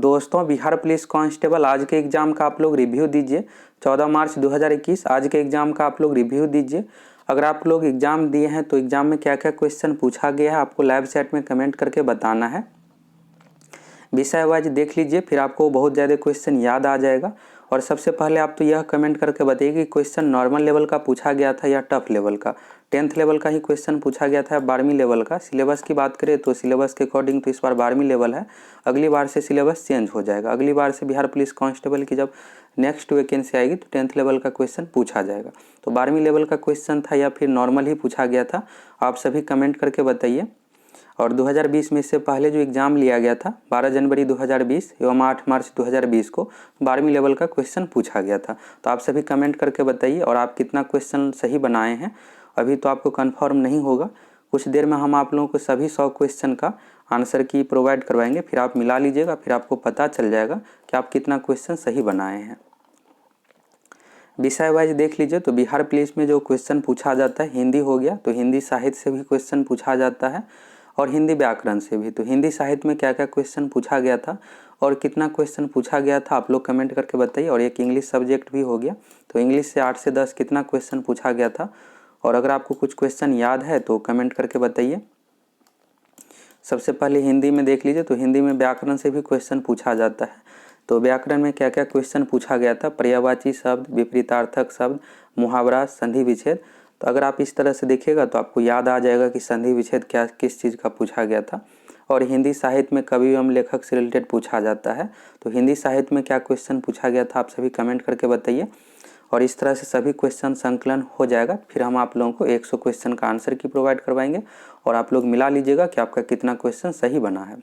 दोस्तों Bihar police constable आज के एग्ज़ाम का आप लोग रिव्यू दीजिए। 14 मार्च 2021 आज के एग्ज़ाम का आप लोग रिव्यू दीजिए। अगर आप लोग एग्ज़ाम दिए हैं तो एग्ज़ाम में क्या क्या क्वेश्चन पूछा गया है आपको लाइव चैट में कमेंट करके बताना है। विषय वाइज देख लीजिए, फिर आपको बहुत ज़्यादा क्वेश्चन याद आ जाएगा। और सबसे पहले आप तो यह कमेंट करके बताइए कि क्वेश्चन नॉर्मल लेवल का पूछा गया था या टफ लेवल का। 10th लेवल का ही क्वेश्चन पूछा गया था या 12वीं लेवल का। सिलेबस की बात करें तो सिलेबस के अकॉर्डिंग तो इस बार 12वीं लेवल है। अगली बार से सिलेबस चेंज हो जाएगा। अगली बार से बिहार पुलिस कांस्टेबल की जब नेक्स्ट वैकेंसी आएगी तो 10th लेवल का क्वेश्चन पूछा जाएगा। तो 12वीं लेवल का क्वेश्चन था या फिर नॉर्मल ही पूछा गया था, आप सभी कमेंट करके बताइए। और 2020 में इससे पहले जो एग्ज़ाम लिया गया था 12 जनवरी 2020 एवं 8 मार्च 2020 को 12वीं लेवल का क्वेश्चन पूछा गया था। तो आप सभी कमेंट करके बताइए और आप कितना क्वेश्चन सही बनाए हैं। अभी तो आपको कंफर्म नहीं होगा, कुछ देर में हम आप लोगों को सभी 100 क्वेश्चन का आंसर की प्रोवाइड करवाएंगे, फिर आप मिला लीजिएगा, फिर आपको पता चल जाएगा कि आप कितना क्वेश्चन सही बनाए हैं। विषय वाइज देख लीजिए तो बिहार पुलिस में जो क्वेश्चन पूछा जाता है, हिंदी हो गया तो हिंदी साहित्य से भी क्वेश्चन पूछा जाता है और हिंदी व्याकरण से भी। तो हिंदी साहित्य में क्या क्या क्वेश्चन पूछा गया था और कितना क्वेश्चन पूछा गया था आप लोग कमेंट करके बताइए। और एक इंग्लिश सब्जेक्ट भी हो गया, तो इंग्लिश से 8 से 10 कितना क्वेश्चन पूछा गया था। और अगर आपको कुछ क्वेश्चन याद है तो कमेंट करके बताइए। सबसे पहले हिंदी में देख लीजिए तो हिंदी में व्याकरण से भी क्वेश्चन पूछा जाता है। तो व्याकरण में क्या क्या क्वेश्चन पूछा गया था, पर्यायवाची शब्द, विपरीतार्थक शब्द, मुहावरा, संधि विच्छेद। तो अगर आप इस तरह से देखिएगा तो आपको याद आ जाएगा कि संधि विच्छेद क्या किस चीज़ का पूछा गया था। और हिंदी साहित्य में कवि एवं लेखक से रिलेटेड पूछा जाता है। तो हिंदी साहित्य में क्या क्वेश्चन पूछा गया था आप सभी कमेंट करके बताइए। और इस तरह से सभी क्वेश्चन संकलन हो जाएगा, फिर हम आप लोगों को 100 क्वेश्चन का आंसर की प्रोवाइड करवाएंगे और आप लोग मिला लीजिएगा कि आपका कितना क्वेश्चन सही बना है।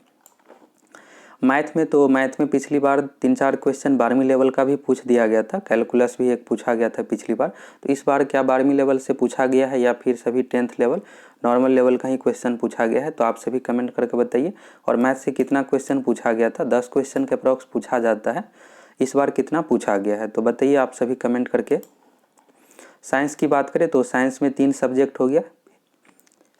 मैथ में पिछली बार 3-4 क्वेश्चन 12वीं लेवल का भी पूछ दिया गया था। कैलकुलस भी एक पूछा गया था पिछली बार। तो इस बार क्या 12वीं लेवल से पूछा गया है या फिर सभी 10th लेवल नॉर्मल लेवल का ही क्वेश्चन पूछा गया है, तो आप सभी कमेंट करके बताइए। और मैथ से कितना क्वेश्चन पूछा गया था, 10 क्वेश्चन के अप्रॉक्स पूछा जाता है, इस बार कितना पूछा गया है तो बताइए आप सभी कमेंट करके। साइंस की बात करें तो साइंस में 3 सब्जेक्ट हो गया।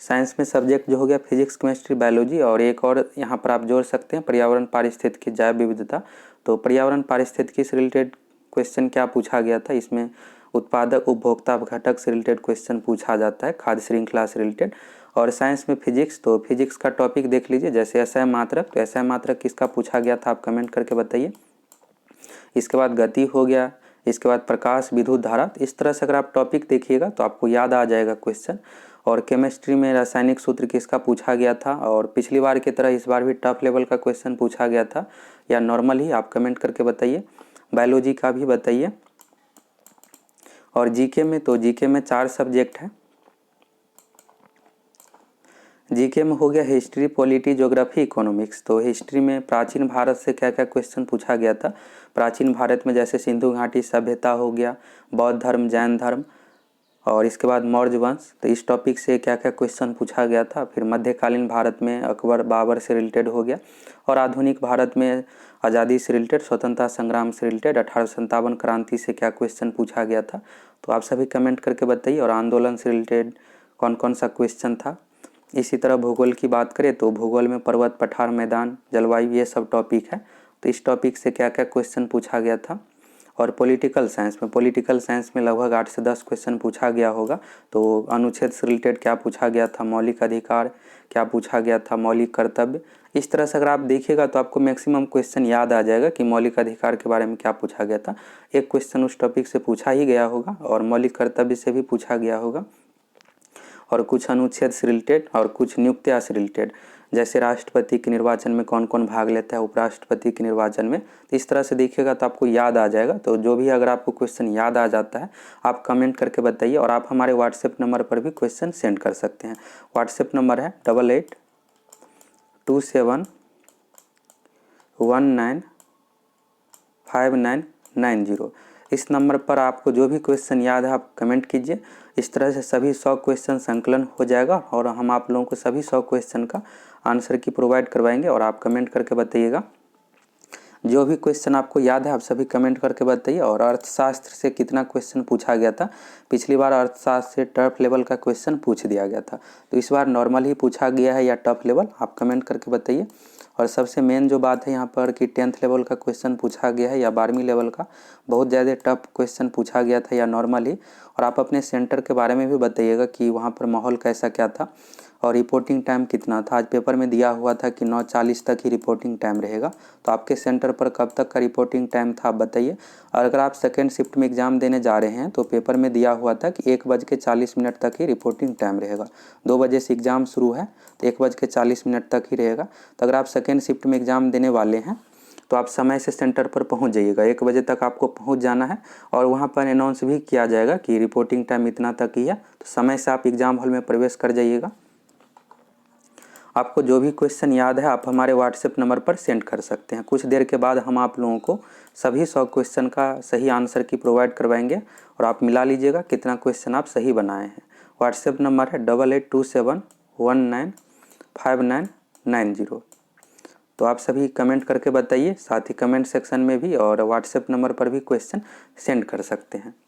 साइंस में सब्जेक्ट जो हो गया फिजिक्स, केमिस्ट्री, बायोलॉजी, और एक और यहाँ पर आप जोड़ सकते हैं पर्यावरण, पारिस्थितिकी, जैव विविधता। तो पर्यावरण पारिस्थितिकी से रिलेटेड क्वेश्चन क्या पूछा गया था, इसमें उत्पादक उपभोक्ता घटक से रिलेटेड क्वेश्चन पूछा जाता है, खाद्य श्रृंखला से रिलेटेड। और साइंस में फिजिक्स, तो फिजिक्स का टॉपिक देख लीजिए, जैसे एसआई मात्रक, तो एसआई मात्रक किसका पूछा गया था आप कमेंट करके बताइए। इसके बाद गति हो गया, इसके बाद प्रकाश, विद्युत धारा। इस तरह से अगर आप टॉपिक देखिएगा तो आपको याद आ जाएगा क्वेश्चन। और केमिस्ट्री में रासायनिक सूत्र किसका पूछा गया था, और पिछली बार की तरह इस बार भी टफ लेवल का क्वेश्चन पूछा गया था या नॉर्मल ही, आप कमेंट करके बताइए। बायोलॉजी का भी बताइए। और जीके में, तो जीके में 4 सब्जेक्ट हैं। जीके में हो गया हिस्ट्री, पॉलिटी, ज्योग्राफी, इकोनॉमिक्स। तो हिस्ट्री में प्राचीन भारत से क्या क्या क्वेश्चन पूछा गया था। प्राचीन भारत में जैसे सिंधु घाटी सभ्यता हो गया, बौद्ध धर्म, जैन धर्म, और इसके बाद मौर्य वंश। तो इस टॉपिक से क्या क्या क्वेश्चन पूछा गया था। फिर मध्यकालीन भारत में अकबर, बाबर से रिलेटेड हो गया। और आधुनिक भारत में आज़ादी से रिलेटेड, स्वतंत्रता संग्राम से रिलेटेड 1857 क्रांति से क्या क्वेश्चन पूछा गया था। तो आप सभी कमेंट करके बताइए। और आंदोलन से रिलेटेड कौन कौन सा क्वेश्चन था। इसी तरह भूगोल की बात करें तो भूगोल में पर्वत, पठार, मैदान, जलवायु, ये सब टॉपिक है। तो इस टॉपिक से क्या क्या क्वेश्चन पूछा गया था। और पॉलिटिकल साइंस में लगभग 8 से 10 क्वेश्चन पूछा गया होगा। तो अनुच्छेद से रिलेटेड क्या पूछा गया था, मौलिक अधिकार क्या पूछा गया था, मौलिक कर्तव्य। इस तरह से अगर आप देखिएगा तो आपको मैक्सिमम क्वेश्चन याद आ जाएगा कि मौलिक अधिकार के बारे में क्या पूछा गया था। एक क्वेश्चन उस टॉपिक से पूछा ही गया होगा और मौलिक कर्तव्य से भी पूछा गया होगा। और कुछ अनुच्छेद से रिलेटेड और कुछ नियुक्तियाँ से रिलेटेड, जैसे राष्ट्रपति के निर्वाचन में कौन कौन भाग लेता है, उपराष्ट्रपति के निर्वाचन में। तो इस तरह से देखिएगा तो आपको याद आ जाएगा। तो जो भी अगर आपको क्वेश्चन याद आ जाता है आप कमेंट करके बताइए। और आप हमारे व्हाट्सएप नंबर पर भी क्वेश्चन सेंड कर सकते हैं। व्हाट्सएप नंबर है 8827195990। इस नंबर पर आपको जो भी क्वेश्चन याद है आप कमेंट कीजिए। इस तरह से सभी 100 क्वेश्चन संकलन हो जाएगा और हम आप लोगों को सभी 100 क्वेश्चन का आंसर की प्रोवाइड करवाएंगे। और आप कमेंट करके बताइएगा। जो भी क्वेश्चन आपको याद है आप सभी कमेंट करके बताइए। और अर्थशास्त्र से कितना क्वेश्चन पूछा गया था। पिछली बार अर्थशास्त्र से टफ लेवल का क्वेश्चन पूछ दिया गया था, तो इस बार नॉर्मल ही पूछा गया है या टफ लेवल, आप कमेंट करके बताइए। और सबसे मेन जो बात है यहाँ पर कि 10th लेवल का क्वेश्चन पूछा गया है या 12वीं लेवल का, बहुत ज़्यादा टफ क्वेश्चन पूछा गया था या नॉर्मली। और आप अपने सेंटर के बारे में भी बताइएगा कि वहाँ पर माहौल कैसा क्या था और रिपोर्टिंग टाइम कितना था। आज पेपर में दिया हुआ था कि 9:40 तक ही रिपोर्टिंग टाइम रहेगा, तो आपके सेंटर पर कब तक का रिपोर्टिंग टाइम था आप बताइए। और अगर आप सेकेंड शिफ्ट में एग्ज़ाम देने जा रहे हैं तो पेपर में दिया हुआ था कि 1:40 तक ही रिपोर्टिंग टाइम रहेगा। 2 बजे से एग्ज़ाम शुरू है तो 1:40 तक ही रहेगा। तो अगर आप सेकेंड शिफ्ट में एग्ज़ाम देने वाले हैं तो आप समय से सेंटर पर पहुंच जाइएगा, 1 बजे तक आपको पहुंच जाना है। और वहां पर अनाउंस भी किया जाएगा कि रिपोर्टिंग टाइम इतना तक ही है, तो समय से आप एग्ज़ाम हॉल में प्रवेश कर जाइएगा। आपको जो भी क्वेश्चन याद है आप हमारे व्हाट्सएप नंबर पर सेंड कर सकते हैं। कुछ देर के बाद हम आप लोगों को सभी 100 क्वेश्चन का सही आंसर की प्रोवाइड करवाएंगे और आप मिला लीजिएगा कितना क्वेश्चन आप सही बनाए हैं। व्हाट्सएप नंबर है 8827195990। तो आप सभी कमेंट करके बताइए, साथ ही कमेंट सेक्शन में भी और व्हाट्सएप नंबर पर भी क्वेश्चन सेंड कर सकते हैं।